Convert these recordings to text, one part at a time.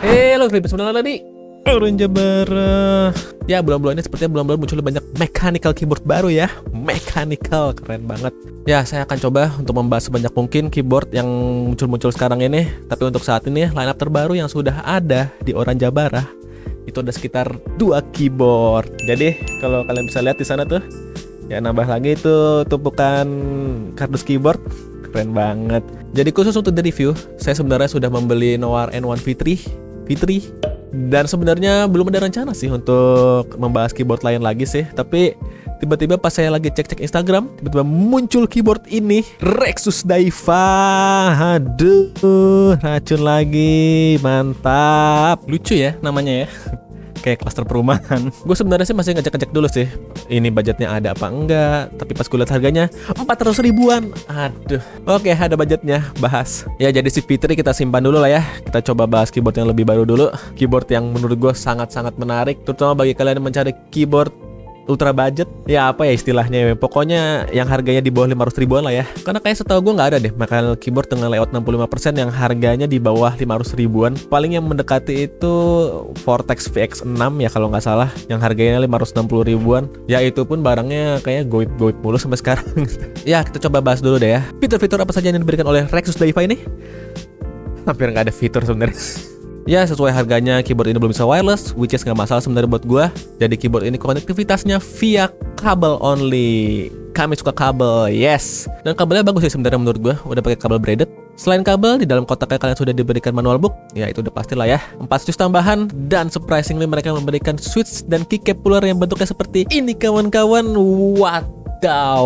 Halo, Clip sebenarnya tadi Orang Jabara. Ya, bulan-bulan ini sepertinya bulan-bulan muncul banyak mechanical keyboard baru ya. Mechanical, keren banget. Ya, saya akan coba untuk membahas sebanyak mungkin keyboard yang muncul-muncul sekarang ini. Tapi untuk saat ini, lineup terbaru yang sudah ada di Orang Jabara itu ada sekitar 2 keyboard. Jadi, kalau kalian bisa lihat di sana tuh, ya nambah lagi itu tumpukan kardus keyboard. Keren banget. Jadi khusus untuk the review, saya sebenarnya sudah membeli Noir N1 V3 dan sebenarnya belum ada rencana sih untuk membahas keyboard lain lagi sih. Tapi tiba-tiba pas saya lagi cek-cek Instagram, tiba-tiba muncul keyboard ini, Rexus Daiva. Aduh, racun lagi, mantap. Lucu ya namanya ya. Kayak klaster perumahan. Gue sebenarnya sih masih ngecek-ngecek dulu sih, ini budgetnya ada apa enggak. Tapi pas gue lihat harganya 400 ribuan. Aduh. Oke, ada budgetnya, bahas. Ya, jadi si V3 kita simpan dulu lah ya. Kita coba bahas keyboard yang lebih baru dulu. Keyboard yang menurut gue sangat-sangat menarik, terutama bagi kalian yang mencari keyboard ultra budget. Ya apa ya istilahnya ya, pokoknya yang harganya di bawah 500 ribuan lah ya. Karena kayak setahu gue nggak ada deh mechanical keyboard dengan layout 65% yang harganya di bawah 500 ribuan. Paling yang mendekati itu Vortex VX6 ya kalau nggak salah, yang harganya 560 ribuan. Ya itu pun barangnya kayak goib-goib mulu sampai sekarang. Ya, kita coba bahas dulu deh ya, fitur-fitur apa saja yang diberikan oleh Rexus Daiva ini. Hampir nggak ada fitur sebenarnya. Ya, sesuai harganya keyboard ini belum bisa wireless, which is nggak masalah sebenarnya buat gua. Jadi keyboard ini konektivitasnya via kabel only. Kami suka kabel, yes. Dan kabelnya bagus sih sebenarnya menurut gua. Udah pakai kabel braided. Selain kabel, di dalam kotaknya kalian sudah diberikan manual book. Ya itu udah pastilah ya. 4 switch tambahan dan surprisingly mereka memberikan switch dan keycap puller yang bentuknya seperti ini kawan-kawan. Wadaw.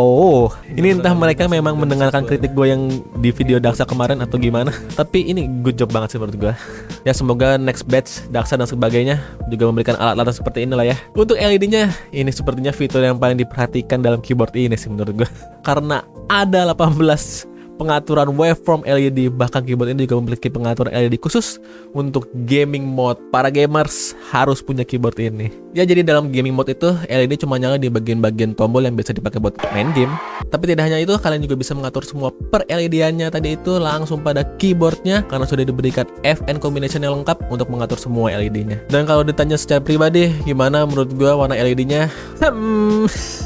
Ini entah mereka memang mendengarkan kritik gue yang di video Daksa kemarin atau gimana. Tapi ini good job banget sih menurut gue. Ya semoga next batch Daksa dan sebagainya juga memberikan alat-alat seperti inilah ya. Untuk LED-nya, ini sepertinya fitur yang paling diperhatikan dalam keyboard ini sih menurut gue. Karena ada 18 pengaturan waveform LED, bahkan keyboard ini juga memiliki pengaturan LED khusus untuk gaming mode. Para gamers harus punya keyboard ini. Ya, jadi dalam gaming mode itu LED cuma nyala di bagian-bagian tombol yang biasa dipakai buat main game. Tapi tidak hanya itu, kalian juga bisa mengatur semua per LED-nya tadi itu langsung pada keyboardnya karena sudah diberikan FN combination yang lengkap untuk mengatur semua LED-nya. Dan kalau ditanya secara pribadi, gimana menurut gua warna LED-nya?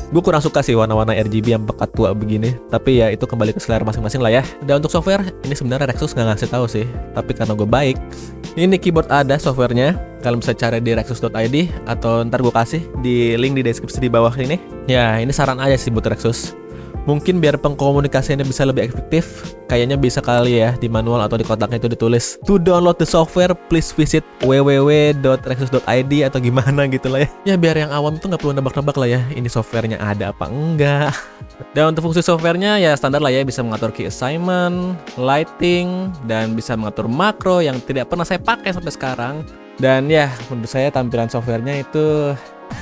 Gue kurang suka sih warna-warna RGB yang pekat tua begini. Tapi ya itu kembali ke selera masing-masing lah ya. Dan untuk software, ini sebenarnya Rexus nggak ngasih tahu sih. Tapi karena gue baik, ini keyboard ada softwarenya. Kalian bisa cari di rexus.id atau ntar gue kasih di link di deskripsi di bawah ini. Ya, ini saran aja sih buat Rexus. Mungkin biar pengkomunikasiannya bisa lebih efektif, kayaknya bisa kali ya di manual atau di kotaknya itu ditulis to download the software please visit www.rexus.id atau gimana gitu lah ya. Ya biar yang awam tuh nggak perlu nebak-nebak lah ya, ini softwarenya ada apa enggak. Dan untuk fungsi softwarenya ya standar lah ya, bisa mengatur key assignment, lighting, dan bisa mengatur makro yang tidak pernah saya pakai sampai sekarang. Dan ya menurut saya tampilan softwarenya itu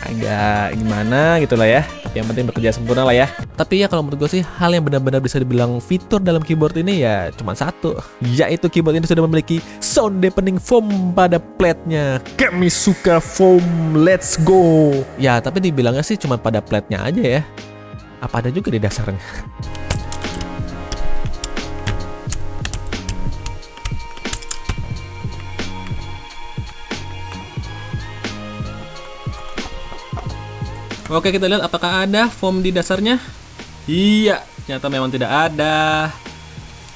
agak gimana gitu lah ya. Tapi yang penting bekerja sempurna lah ya. Tapi ya kalau menurut gue sih hal yang benar-benar bisa dibilang fitur dalam keyboard ini ya cuma satu, yaitu keyboard ini sudah memiliki sound deafening foam pada plate-nya. Kami suka foam, let's go. Ya tapi dibilangnya sih cuma pada plate-nya aja ya. Apa ada juga di dasarnya? Oke, kita lihat apakah ada foam di dasarnya. Iya, ternyata memang tidak ada.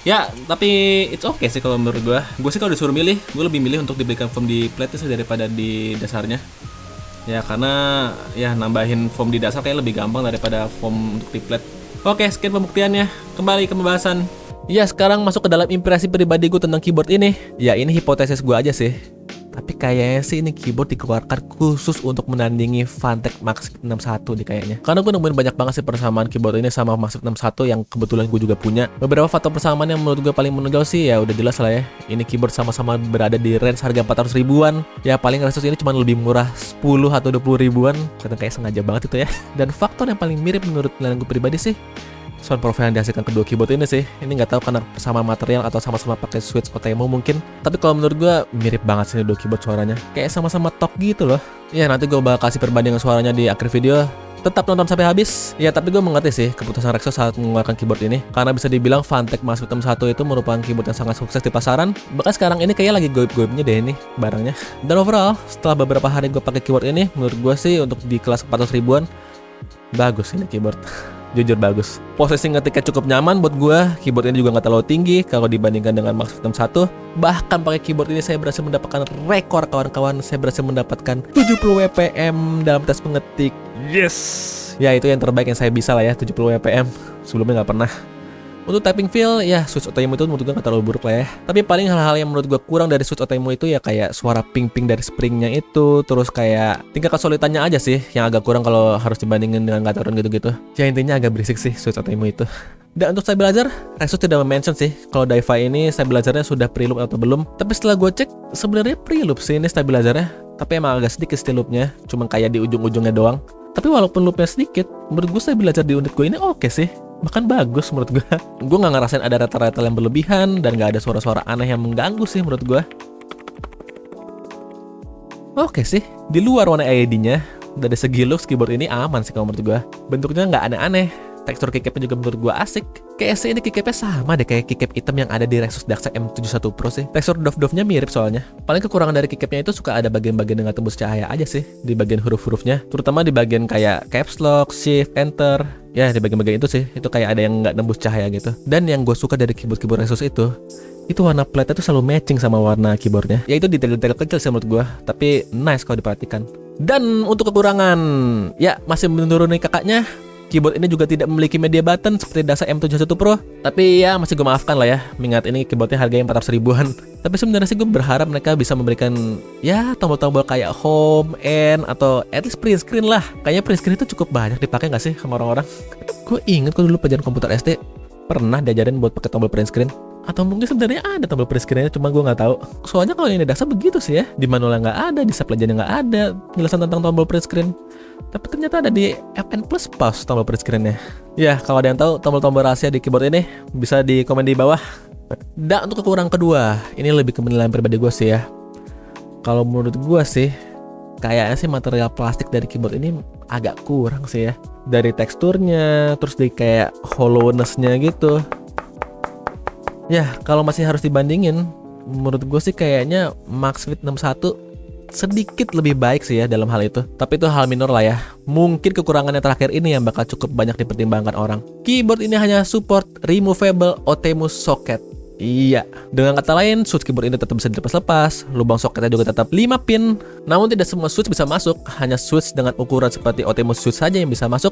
Ya, tapi it's okay sih kalau menurut gue. Gue sih kalau disuruh milih, gue lebih milih untuk diberikan foam di plate sih daripada di dasarnya. Ya, karena ya nambahin foam di dasar kayak lebih gampang daripada foam untuk di plate. Oke, sekian pembuktiannya. Kembali ke pembahasan. Ya, sekarang masuk ke dalam impresi pribadi gue tentang keyboard ini. Ya, ini hipotesis gue aja sih. Tapi kayaknya sih ini keyboard dikeluarkan khusus untuk menandingi Phanteks Maxiv 61 nih kayaknya. Karena gue nemuin banyak banget sih persamaan keyboard ini sama Maxiv 61 yang kebetulan gue juga punya. Beberapa faktor persamaan yang menurut gue paling menonjol sih ya udah jelas lah ya. Ini keyboard sama-sama berada di range harga 400 ribuan. Ya paling Rexus ini cuma lebih murah 10 atau 20 ribuan. Karena kayak sengaja banget itu ya. Dan faktor yang paling mirip menurut penilaian gue pribadi sih sound profile yang dihasilkan kedua keyboard ini sih. Ini nggak tahu karena sama material atau sama-sama pakai switch Otemo mungkin. Tapi kalau menurut gue mirip banget sih dua keyboard suaranya. Kayak sama-sama tok gitu loh. Ya nanti gue bakal kasih perbandingan suaranya di akhir video. tetap nonton sampai habis. Ya tapi gue mengerti sih keputusan Rexo saat mengeluarkan keyboard ini, karena bisa dibilang Fantech Max Victim 1 itu merupakan keyboard yang sangat sukses di pasaran. Bahkan sekarang ini kayak lagi goib-goibnya deh ini barangnya. Dan overall setelah beberapa hari gue pakai keyboard ini, menurut gue sih untuk di kelas 400 ribuan bagus ini keyboard. Jujur bagus. Posisi ngetiknya cukup nyaman buat gue. Keyboard ini juga nggak terlalu tinggi kalau dibandingkan dengan Max Victim 1. Bahkan pakai keyboard ini saya berhasil mendapatkan rekor kawan-kawan. Saya berhasil mendapatkan 70 WPM dalam tes mengetik. Yes. Ya itu yang terbaik yang saya bisa lah ya, 70 WPM. Sebelumnya nggak pernah. Untuk typing feel, ya switch Otemu itu menurut gue gak terlalu buruk lah ya. Tapi paling hal-hal yang menurut gue kurang dari switch Otemu itu ya kayak suara ping-ping dari springnya itu. Terus kayak tingkat kesulitannya aja sih yang agak kurang kalau harus dibandingin dengan Gateron gitu-gitu. Ya intinya agak berisik sih switch Otemu itu. Dan untuk stabilizer, Rexo tidak mention sih kalau Daiwa ini stabilizernya sudah pre-loop atau belum. Tapi setelah gue cek, sebenarnya pre-loop sih ini stabilizernya. Tapi emang agak sedikit sih loopnya, cuma kayak di ujung-ujungnya doang. Tapi walaupun loopnya sedikit, menurut gue stabilizer di unit gue ini oke sih. Bahkan bagus menurut gue. Gue gak ngerasain ada rattle-rattle yang berlebihan dan gak ada suara-suara aneh yang mengganggu sih menurut gue. Oke sih, di luar warna LED-nya, dari segi looks keyboard ini aman sih kalau menurut gue. Bentuknya gak aneh-aneh. Tekstur keycapnya juga menurut gue asik. Kayak sih ini keycapnya sama deh kayak keycap hitam yang ada di Rexus Daxa M71 Pro sih. Tekstur doff-doffnya mirip soalnya. Paling kekurangan dari keycapnya itu suka ada bagian-bagian dengan tembus cahaya aja sih di bagian huruf-hurufnya. Terutama di bagian kayak caps lock, shift, enter. Ya di bagian-bagian itu sih, itu kayak ada yang nggak nembus cahaya gitu. Dan yang gue suka dari keyboard Rexus itu warna plate tuh selalu matching sama warna keyboardnya. Ya itu detail-detail kecil sih menurut gue, tapi nice kalau diperhatikan. Dan untuk kekurangan, ya masih menuruni kakaknya. Keyboard ini juga tidak memiliki media button seperti Daxa M71 Pro. Tapi ya masih gue maafkan lah ya, mengingat ini keyboardnya harganya 400 ribuan. Tapi sebenarnya sih gue berharap mereka bisa memberikan ya tombol-tombol kayak home, end, atau at least print screen lah. Kayaknya print screen itu cukup banyak dipakai gak sih sama orang-orang. Gue inget kok dulu pelajaran komputer SD pernah diajarin buat pakai tombol print screen. Atau mungkin sebenarnya ada tombol print screen-nya, cuma gue nggak tahu. Soalnya kalau ini Daxa begitu sih ya, di manualnya nggak ada, di pelajarannya nggak ada penjelasan tentang tombol print screen. Tapi ternyata ada di FN Plus Pause tombol print screen-nya. Ya, kalau ada yang tahu tombol-tombol rahasia di keyboard ini, bisa di komen di bawah. Dan untuk kekurangan kedua, ini lebih ke penilaian pribadi gue sih ya. Kalau menurut gue sih, kayaknya sih material plastik dari keyboard ini agak kurang sih ya. Dari teksturnya, terus di kayak hollowness-nya gitu. Ya, kalau masih harus dibandingin, menurut gue sih kayaknya Max Victim 1 sedikit lebih baik sih ya dalam hal itu. Tapi itu hal minor lah ya. Mungkin kekurangannya terakhir ini yang bakal cukup banyak dipertimbangkan orang. Keyboard ini hanya support removable Otemu socket. Iya, dengan kata lain, switch keyboard ini tetap bisa dilepas-lepas. Lubang soketnya juga tetap 5 pin. Namun tidak semua switch bisa masuk. Hanya switch dengan ukuran seperti Otemu switch saja yang bisa masuk,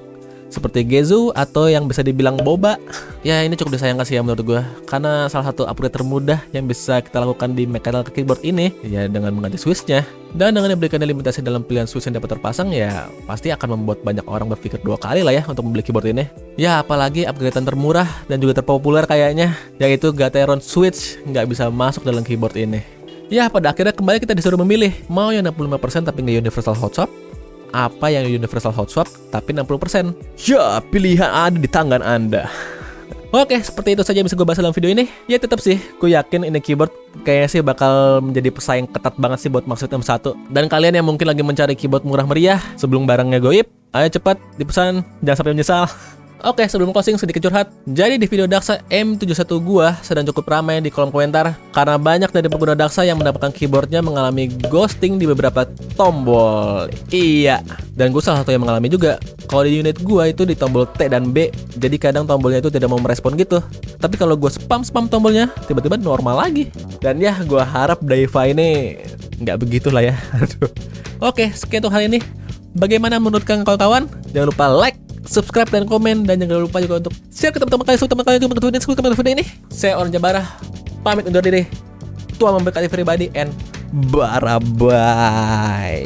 seperti Gezu atau yang bisa dibilang boba. Ya ini cukup disayangkan sih ya menurut gue, karena salah satu upgrade termudah yang bisa kita lakukan di mechanical keyboard ini ya dengan mengganti switchnya. Dan dengan diberikannya limitasi dalam pilihan switch yang dapat terpasang, ya pasti akan membuat banyak orang berpikir 2 kali lah ya untuk membeli keyboard ini. Ya apalagi upgradean termurah dan juga terpopuler kayaknya, yaitu Gateron Switch nggak bisa masuk dalam keyboard ini. Ya pada akhirnya kembali kita disuruh memilih, mau yang 65% tapi nggak universal hot swap, apa yang universal hot swap tapi 60%. Ya, pilihan ada di tangan Anda. Oke, seperti itu saja yang bisa gue bahas dalam video ini. Ya tetap sih, gue yakin ini keyboard kayaknya sih bakal menjadi pesaing ketat banget sih buat Max Victim 1. Dan kalian yang mungkin lagi mencari keyboard murah meriah sebelum barangnya goib, ayo cepat dipesan, jangan sampai menyesal. Oke, sebelum closing sedikit curhat. Jadi di video Daxa M71 gua sedang cukup ramai di kolom komentar karena banyak dari pengguna Daxa yang mendapatkan keyboardnya mengalami ghosting di beberapa tombol. Iya, dan gue salah satu yang mengalami juga. Kalau di unit gua itu di tombol T dan B, jadi kadang tombolnya itu tidak mau merespon gitu. Tapi kalau gua spam tombolnya, tiba-tiba normal lagi. Dan ya, gua harap Daiwa ini nggak begitu lah ya. Aduh. Oke, sekian untuk hari ini. Bagaimana menurut kawan-kawan? Jangan lupa like, subscribe dan komen, dan jangan lupa juga untuk share ke teman-teman kalian untuk video ini. Saya Orang Jabara, pamit undur diri. Tuhan memberkati everybody and bye.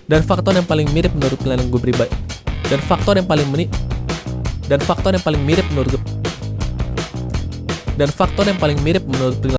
Dan faktor yang paling mirip menurut penilaian gue pribadi. Dan faktor yang paling mirip menurut penilaian